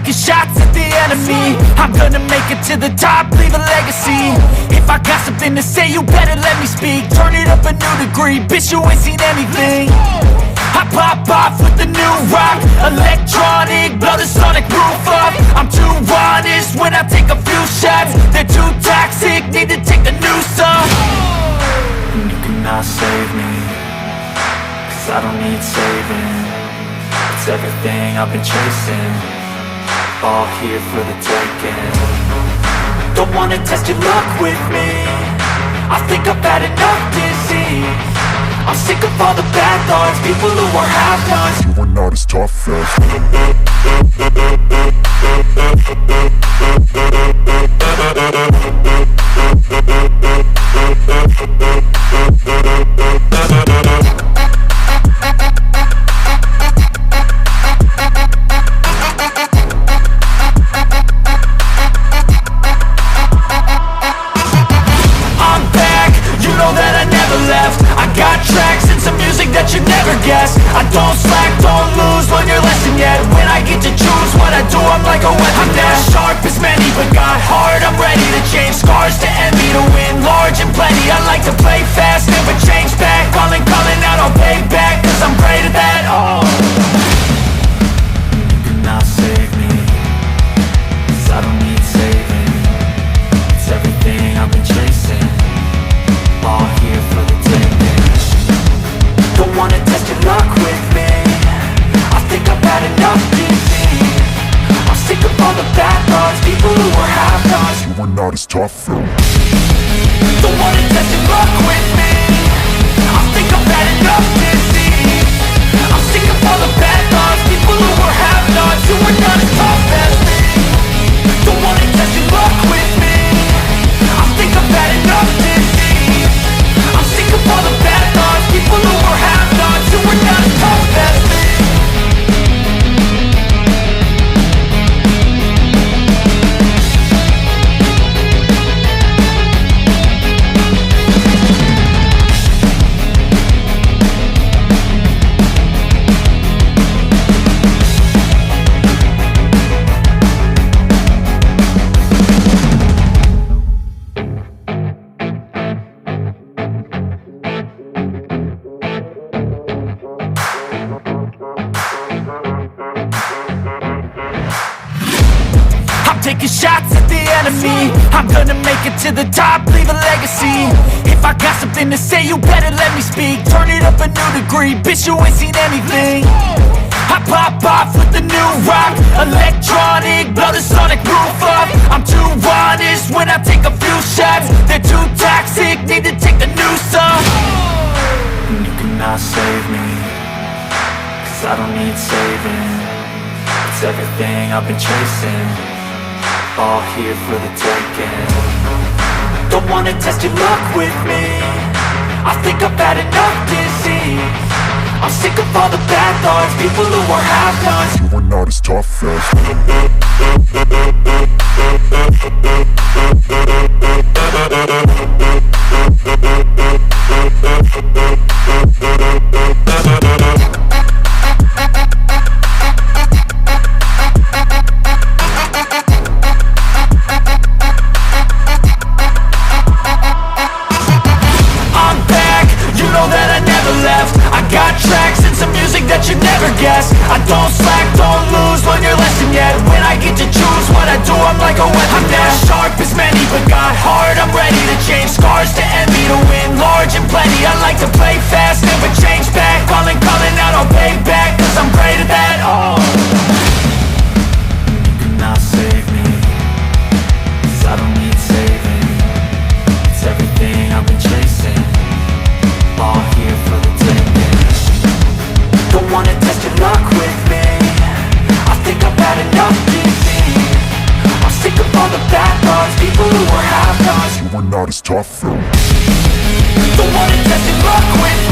taking shots at the enemy. I'm gonna make it to the top, leave a legacy. If I got something to say, you better let me speak. Turn it up a new degree, bitch, you ain't seen anything. I pop off with the new rock, electronic, blow the sonic roof up. I'm too honest when I take a few shots. They're too toxic, need to take the noose off. And you cannot save me, cause I don't need saving. It's everything I've been chasing, all here for the taking. Don't wanna test your luck with me, I think I've had enough disease. I'm sick of all the bad thoughts, people who are half-nots. You are not as tough as I'm back, you know that I never left. I got tracks and some music that you never guess. I don't slack, don't lose, learn your lesson yet. When I get to choose what I do, I'm like a weapon. I'm not sharp as many, but got heart. I'm ready to change scars to envy, to win large and plenty. I like to play fast, never change back. Calling out, I'll pay back, cause I'm great at that. Oh, you cannot save me, cause I don't need saving. It's everything I've been chasing, all here for the taking. Don't wanna test your luck with me, I think I've had enough disease. I'm sick of all the bad thoughts, people who are half-nots. you are not as tough as Don't wanna test your luck with me, I think I've had enough disease. I'm sick of all the bad thoughts, people who are half-nots, who are not as tough as me. Don't wanna test your luck with me, I think I've had enough disease. I'm sick of all the bad thoughts, people who are half-nots, who are not as tough as me. Taking shots at the enemy. I'm gonna make it to the top, leave a legacy. If I got something to say, you better let me speak. Turn it up a new degree, bitch, you ain't seen anything. I pop off with the new rock, electronic, blow the sonic roof up. I'm too honest when I take a few shots. They're too toxic, need to take the noose off. And you cannot save me, cause I don't need saving. It's everything I've been chasing, all here for the taking. Don't wanna test your luck with me, I think I've had enough disease. I'm sick of all the bad thoughts, people who are half-nots. you are not as tough as I don't slack, don't lose, learn your lesson yet. When I get to choose what I do, I'm like a weapon. I'm not sharp as many, but got heart. I'm ready to change scars to envy, to win large and plenty. I like to play fast, never change back. Calling out, I'll pay back, cause I'm great at that. Oh, you cannot save me, cause I don't need saving. It's everything I've been chasing, all here for the taking. Don't wanna test your luck with me, I think I've had enough disease. I'm sick of all the bad thoughts, people who are half-nots. you are not as tough as Don't wanna test your luck with